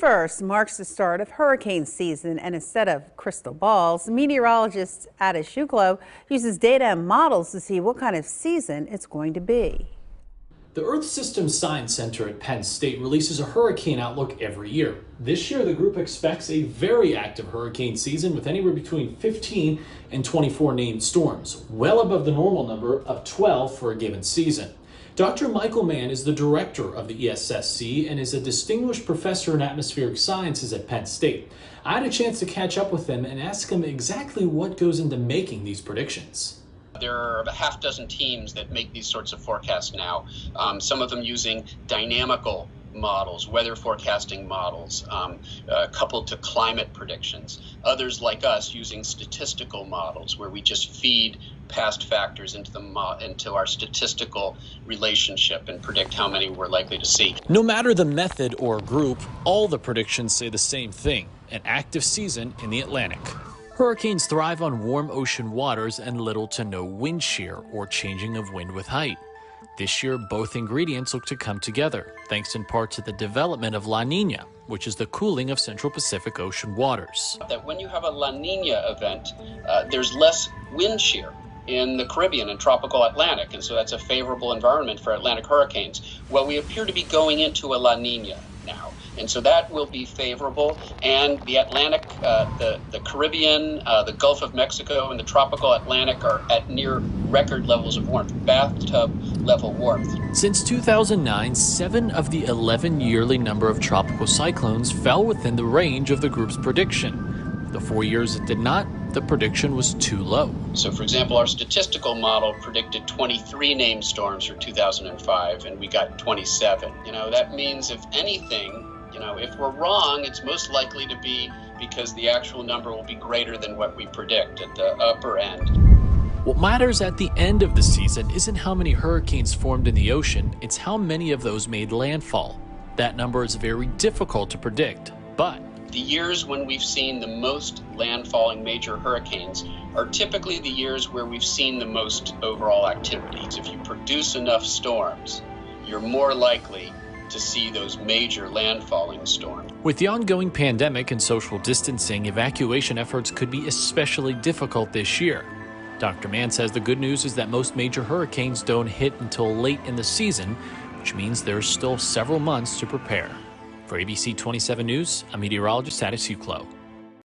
1st marks the start of hurricane season, and instead of crystal balls, meteorologist Ada Shuklo uses data and models to see what kind of season it's going to be. The Earth Systems Science Center at Penn State releases a hurricane outlook every year. This year, the group expects a very active hurricane season with anywhere between 15 and 24 named storms, well above the normal number of 12 for a given season. Dr. Michael Mann is the director of the ESSC and is a distinguished professor in atmospheric sciences at Penn State. I had a chance to catch up with him and ask him exactly what goes into making these predictions. There are a half dozen teams that make these sorts of forecasts now, some of them using dynamical models, weather forecasting models, coupled to climate predictions. Others like us using statistical models where we just feed past factors into our statistical relationship and predict how many we're likely to see. No matter the method or group, all the predictions say the same thing: an active season in the Atlantic. Hurricanes thrive on warm ocean waters and little to no wind shear or changing of wind with height. This year, both ingredients look to come together, thanks in part to the development of La Nina, which is the cooling of Central Pacific Ocean waters. That when you have a La Nina event, there's less wind shear in the Caribbean and tropical Atlantic, and so that's a favorable environment for Atlantic hurricanes. Well, we appear to be going into a La Nina now, and so that will be favorable. And the Atlantic, the Caribbean, the Gulf of Mexico, and the tropical Atlantic are at near record levels of warmth, bathtub level warmth. Since 2009, 7 of the 11 yearly number of tropical cyclones fell within the range of the group's prediction. The 4 years it did not, the prediction was too low. So, for example, our statistical model predicted 23 named storms for 2005, and we got 27. That means, if anything, if we're wrong, it's most likely to be because the actual number will be greater than what we predict at the upper end. What matters at the end of the season isn't how many hurricanes formed in the ocean, it's how many of those made landfall. That number is very difficult to predict, but the years when we've seen the most landfalling major hurricanes are typically the years where we've seen the most overall activity. If you produce enough storms, you're more likely to see those major landfalling storms. With the ongoing pandemic and social distancing, evacuation efforts could be especially difficult this year. Dr. Mann says the good news is that most major hurricanes don't hit until late in the season, which means there's still several months to prepare. For ABC 27 News, I'm meteorologist Ada Shuklo.